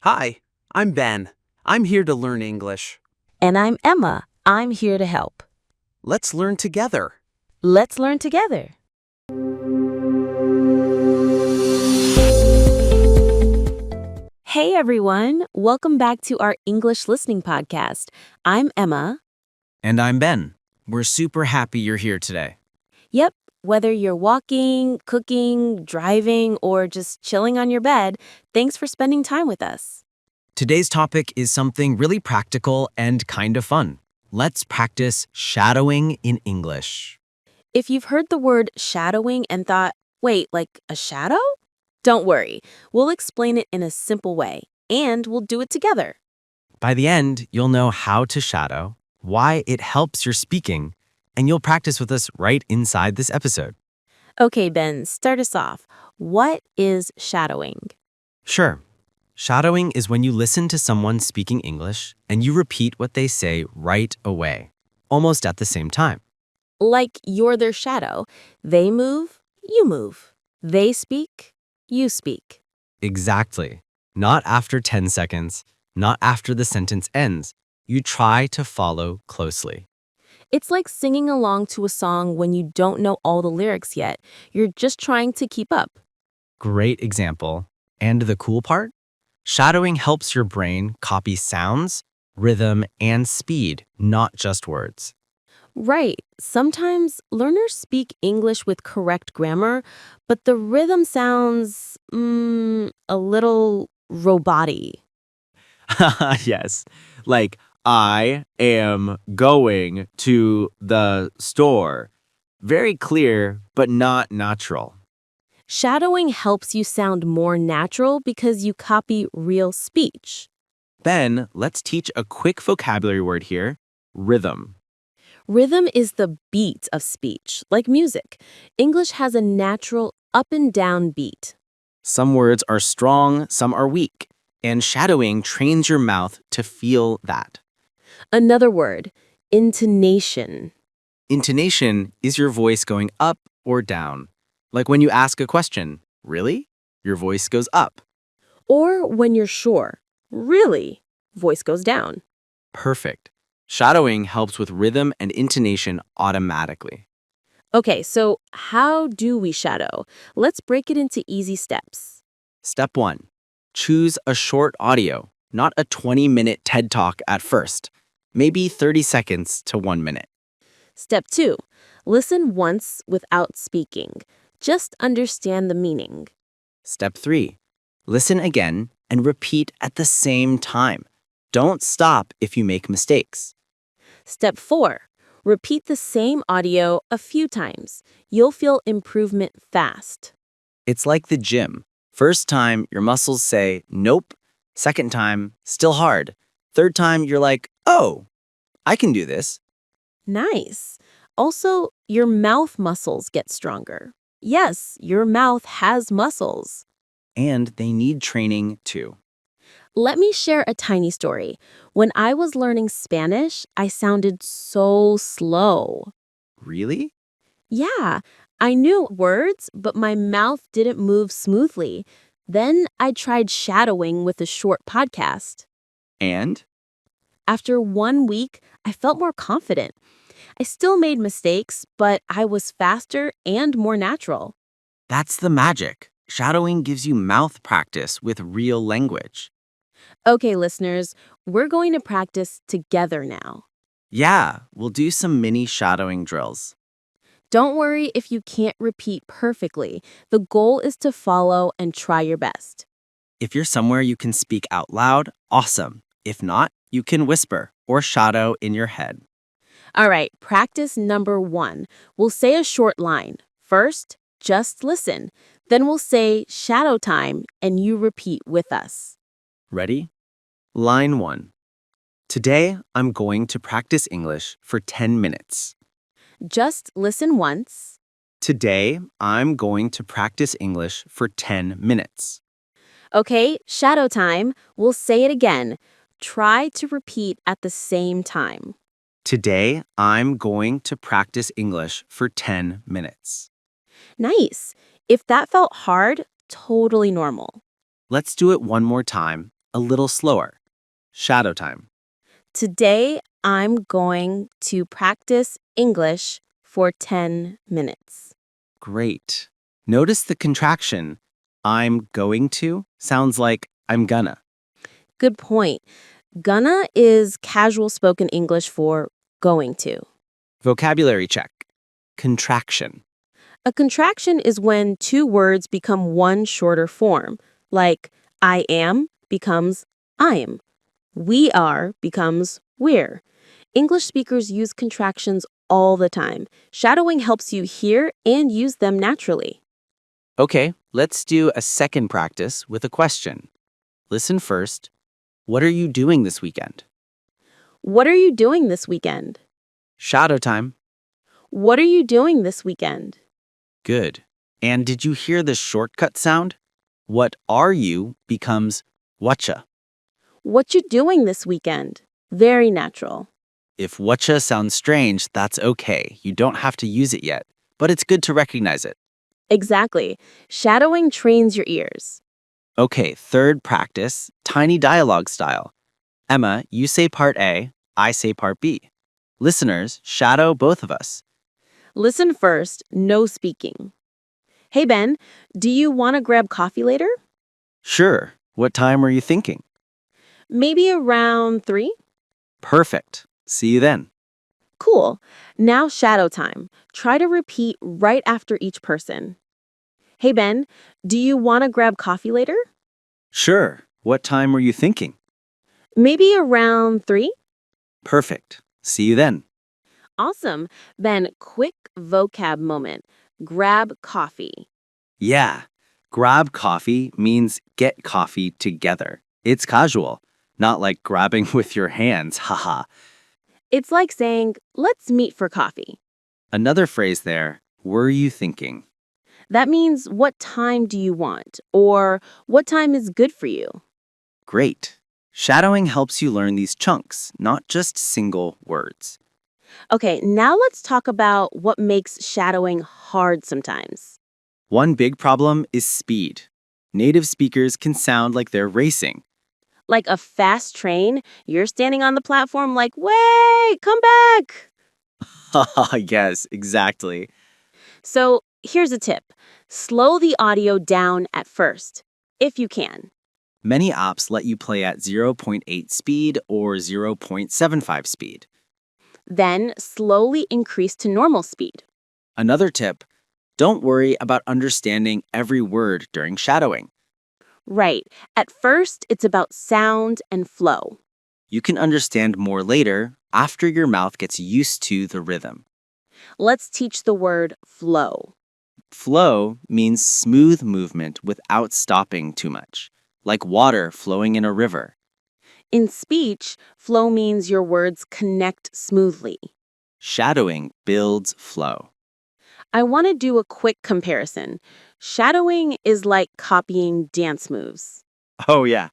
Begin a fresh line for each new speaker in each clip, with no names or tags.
Hi, I'm Ben. I'm here to learn English.
And I'm Emma. I'm here to help.
Let's learn together.
Let's learn together. Hey everyone, welcome back to our English listening podcast. I'm Emma.
And I'm Ben. We're super happy you're here today.
Yep, whether you're walking, cooking, driving, or just chilling on your bed, thanks for spending time with us.
Today's topic is something really practical and kind of fun. Let's practice shadowing in English.
If you've heard the word shadowing and thought, wait, like a shadow? Don't worry, we'll explain it in a simple way, and we'll do it together.
By the end, you'll know how to shadow, why it helps your speaking, and you'll practice with us right inside this episode.
Okay, Ben, start us off. What is shadowing?
Sure. Shadowing is when you listen to someone speaking English and you repeat what they say right away, almost at the same time.
Like you're their shadow. They move, you move. They speak, you speak.
Exactly. Not after 10 seconds, not after the sentence ends. You try to follow closely.
It's like singing along to a song when you don't know all the lyrics yet. You're just trying to keep up.
Great example. And the cool part? Shadowing helps your brain copy sounds, rhythm, and speed, not just words.
Right. Sometimes learners speak English with correct grammar, but the rhythm sounds, a little roboty.
Yes. Like, I am going to the store. Very clear, but not natural.
Shadowing helps you sound more natural because you copy real speech.
Then, let's teach a quick vocabulary word here, rhythm.
Rhythm is the beat of speech, like music. English has a natural up and down beat.
Some words are strong, some are weak, and shadowing trains your mouth to feel that.
Another word, intonation.
Intonation is your voice going up or down. Like when you ask a question, really? Your voice goes up.
Or when you're sure, really, voice goes down.
Perfect. Shadowing helps with rhythm and intonation automatically.
Okay, so how do we shadow? Let's break it into easy steps.
Step 1. Choose a short audio, not a 20-minute TED Talk at first. Maybe 30 seconds to 1 minute.
Step 2. Listen once without speaking. Just understand the meaning.
Step 3. Listen again and repeat at the same time. Don't stop if you make mistakes.
Step 4. Repeat the same audio a few times. You'll feel improvement fast.
It's like the gym. First time, your muscles say, nope. Second time, still hard. Third time, you're like, oh, I can do this.
Nice. Also, your mouth muscles get stronger. Yes, your mouth has muscles.
And they need training too.
Let me share a tiny story. When I was learning Spanish, I sounded so slow.
Really?
Yeah, I knew words, but my mouth didn't move smoothly. Then I tried shadowing with a short podcast.
And?
After 1 week, I felt more confident. I still made mistakes, but I was faster and more natural.
That's the magic. Shadowing gives you mouth practice with real language.
Okay, listeners, we're going to practice together now.
Yeah, we'll do some mini shadowing drills.
Don't worry if you can't repeat perfectly. The goal is to follow and try your best.
If you're somewhere you can speak out loud, awesome. If not, you can whisper or shadow in your head.
All right, practice number 1. We'll say a short line. First, just listen. Then we'll say shadow time and you repeat with us.
Ready? Line 1. Today, I'm going to practice English for 10 minutes.
Just listen once.
Today, I'm going to practice English for 10 minutes.
Okay, shadow time. We'll say it again. Try to repeat at the same time.
Today, I'm going to practice English for 10 minutes.
Nice. If that felt hard, totally normal.
Let's do it one more time, A little slower. Shadow time.
Today, I'm going to practice English for 10 minutes.
Great. Notice the contraction. I'm going to sounds like I'm gonna.
Good point. Gonna is casual spoken English for going to.
Vocabulary check. Contraction.
A contraction is when two words become one shorter form, like I am becomes I'm. We are becomes we're. English speakers use contractions all the time. Shadowing helps you hear and use them naturally.
Okay, let's do a second practice with a question. Listen first. What are you doing this weekend?
What are you doing this weekend?
Shadow time.
What are you doing this weekend?
Good. And did you hear the shortcut sound? What are you becomes whatcha.
What you doing this weekend? Very natural.
If whatcha sounds strange, that's okay. You don't have to use it yet, but it's good to recognize it.
Exactly. Shadowing trains your ears.
Okay, third practice, tiny dialogue style. Emma, you say part A, I say part B. Listeners, shadow both of us.
Listen first, no speaking. Hey Ben, do you want to grab coffee later?
Sure. What time were you thinking?
Maybe around 3?
Perfect. See you then.
Cool. Now shadow time. Try to repeat right after each person. Hey Ben, do you want to grab coffee later?
Sure. What time were you thinking?
Maybe around 3?
Perfect. See you then.
Awesome. Ben, quick vocab moment. Grab coffee.
Yeah. Grab coffee means get coffee together. It's casual, not like grabbing with your hands, haha.
It's like saying, let's meet for coffee.
Another phrase there, were you thinking?
That means what time do you want or what time is good for you?
Great. Shadowing helps you learn these chunks, not just single words.
Okay, now let's talk about what makes shadowing hard sometimes.
One big problem is speed. Native speakers can sound like they're racing.
Like a fast train, you're standing on the platform like, wait, come back.
Haha, yes, exactly.
So here's a tip. Slow the audio down at first, if you can.
Many apps let you play at 0.8 speed or 0.75 speed.
Then slowly increase to normal speed.
Another tip, don't worry about understanding every word during shadowing.
Right. At first, it's about sound and flow.
You can understand more later after your mouth gets used to the rhythm.
Let's teach the word flow.
Flow means smooth movement without stopping too much, like water flowing in a river.
In speech, flow means your words connect smoothly.
Shadowing builds flow.
I want to do a quick comparison. Shadowing is like copying dance moves.
Oh, yeah.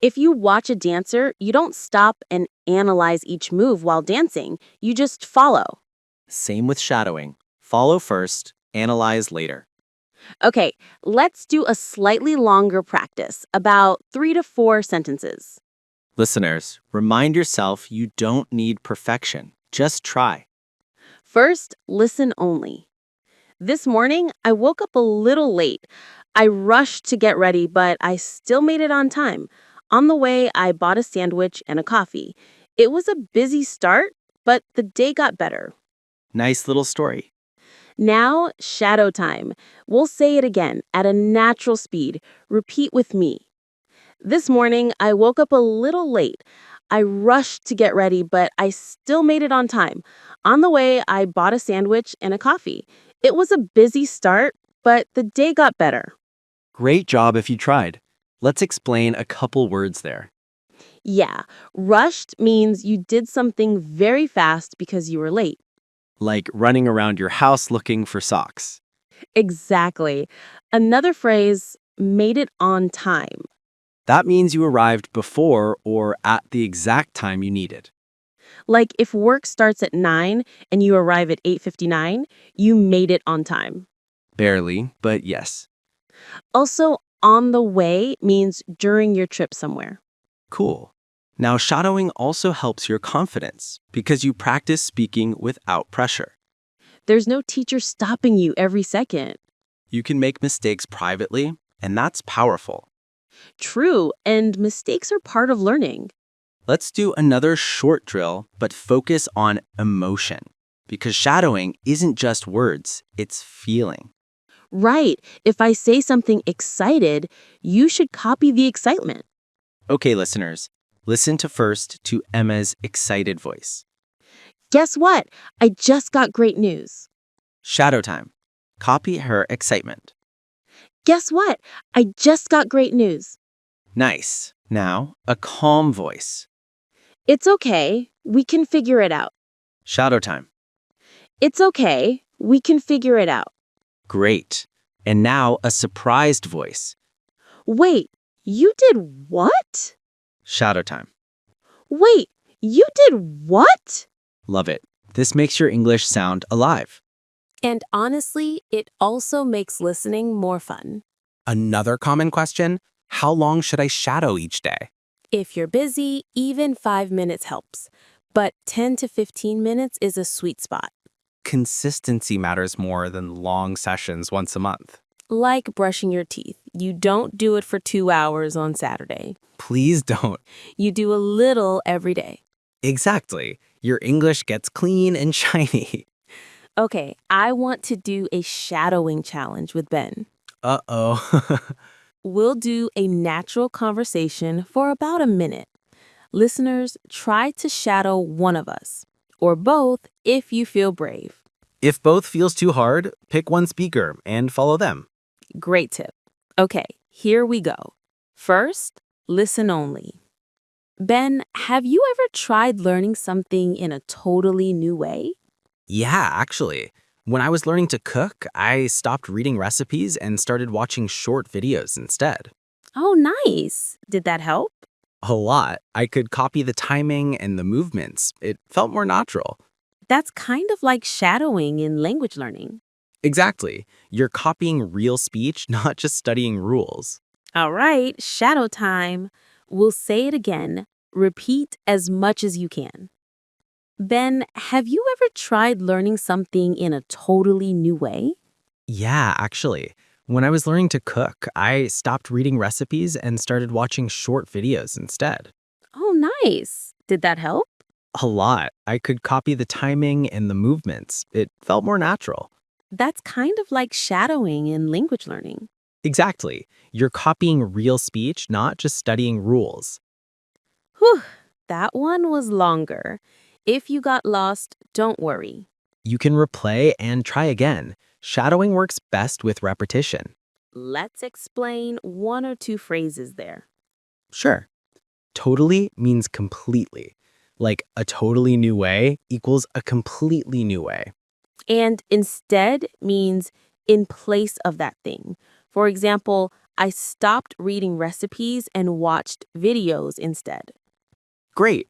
If you watch a dancer, you don't stop and analyze each move while dancing. You just follow.
Same with shadowing. Follow first, analyze later.
Okay, let's do a slightly longer practice, about 3 to 4 sentences.
Listeners, remind yourself you don't need perfection. Just try.
First, listen only. This morning, I woke up a little late. I rushed to get ready, but I still made it on time. On the way, I bought a sandwich and a coffee. It was a busy start, but the day got better.
Nice little story.
Now, shadow time. We'll say it again at a natural speed. Repeat with me. This morning, I woke up a little late. I rushed to get ready, but I still made it on time. On the way, I bought a sandwich and a coffee. It was a busy start, but the day got better.
Great job if you tried. Let's explain a couple words there.
Yeah, rushed means you did something very fast because you were late.
Like running around your house looking for socks.
Exactly. Another phrase, made it on time.
That means you arrived before or at the exact time you needed.
Like if work starts at 9 and you arrive at 8:59, you made it on time.
Barely, but yes.
Also, on the way means during your trip somewhere.
Cool. Now, shadowing also helps your confidence because you practice speaking without pressure.
There's no teacher stopping you every second.
You can make mistakes privately, and that's powerful.
True, and mistakes are part of learning.
Let's do another short drill, but focus on emotion. Because shadowing isn't just words, it's feeling.
Right, if I say something excited, you should copy the excitement.
Okay, listeners, listen to Emma's excited voice.
Guess what? I just got great news.
Shadow time. Copy her excitement.
Guess what? I just got great news.
Nice. Now, a calm voice.
It's okay. We can figure it out.
Shadow time.
It's okay. We can figure it out.
Great. And now a surprised voice.
Wait, you did what?
Shadow time.
Wait, you did what?
Love it. This makes your English sound alive.
And honestly, it also makes listening more fun.
Another common question, how long should I shadow each day?
If you're busy, even 5 minutes helps. But 10 to 15 minutes is a sweet spot.
Consistency matters more than long sessions once a month.
Like brushing your teeth. You don't do it for 2 hours on Saturday.
Please don't.
You do a little every day.
Exactly. Your English gets clean and shiny.
Okay, I want to do a shadowing challenge with Ben.
Uh-oh.
We'll do a natural conversation for about a minute. Listeners, try to shadow one of us, or both if you feel brave.
If both feels too hard, pick one speaker and follow them.
Great tip. Okay, here we go. First, listen only. Ben, have you ever tried learning something in a totally new way?
Yeah, actually. When I was learning to cook, I stopped reading recipes and started watching short videos instead.
Oh, nice. Did that help?
A lot. I could copy the timing and the movements. It felt more natural.
That's kind of like shadowing in language learning.
Exactly. You're copying real speech, not just studying rules.
All right, shadow time. We'll say it again. Repeat as much as you can. Ben, have you ever tried learning something in a totally new way?
Yeah, actually. When I was learning to cook, I stopped reading recipes and started watching short videos instead.
Oh, nice. Did that help?
A lot. I could copy the timing and the movements. It felt more natural.
That's kind of like shadowing in language learning.
Exactly. You're copying real speech, not just studying rules.
Whew, that one was longer. If you got lost, don't worry.
You can replay and try again. Shadowing works best with repetition.
Let's explain 1 or 2 phrases there.
Sure. Totally means completely. Like a totally new way equals a completely new way.
And instead means in place of that thing. For example, I stopped reading recipes and watched videos instead.
Great.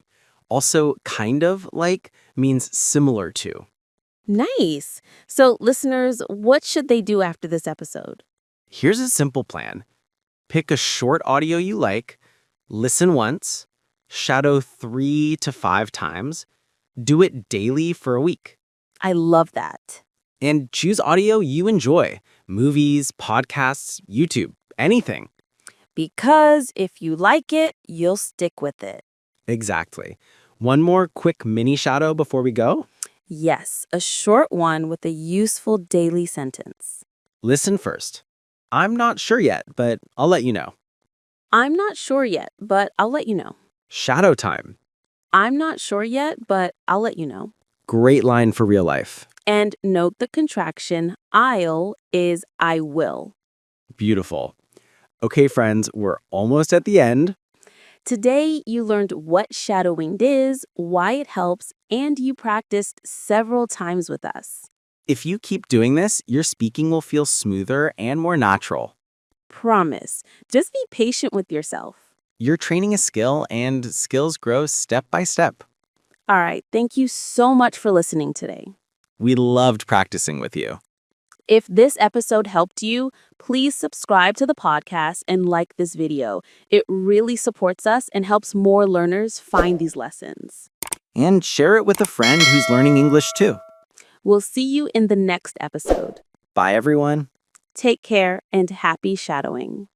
Also, kind of like means similar to.
Nice. So, listeners, what should they do after this episode?
Here's a simple plan. Pick a short audio you like, listen once, shadow 3 to 5 times, do it daily for a week.
I love that.
And choose audio you enjoy. Movies, podcasts, YouTube, anything.
Because if you like it, you'll stick with it.
Exactly. One more quick mini shadow before we go.
Yes, a short one with a useful daily sentence.
Listen first. I'm not sure yet, but I'll let you know.
I'm not sure yet, but I'll let you know.
Shadow time.
I'm not sure yet, but I'll let you know.
Great line for real life.
And note the contraction I'll is I will.
Beautiful. Okay, friends, we're almost at the end.
Today, you learned what shadowing is, why it helps, and you practiced several times with us.
If you keep doing this, your speaking will feel smoother and more natural.
Promise. Just be patient with yourself.
You're training a skill, and skills grow step by step.
All right, thank you so much for listening today.
We loved practicing with you.
If this episode helped you, please subscribe to the podcast and like this video. It really supports us and helps more learners find these lessons.
And share it with a friend who's learning English too.
We'll see you in the next episode.
Bye, everyone.
Take care and happy shadowing.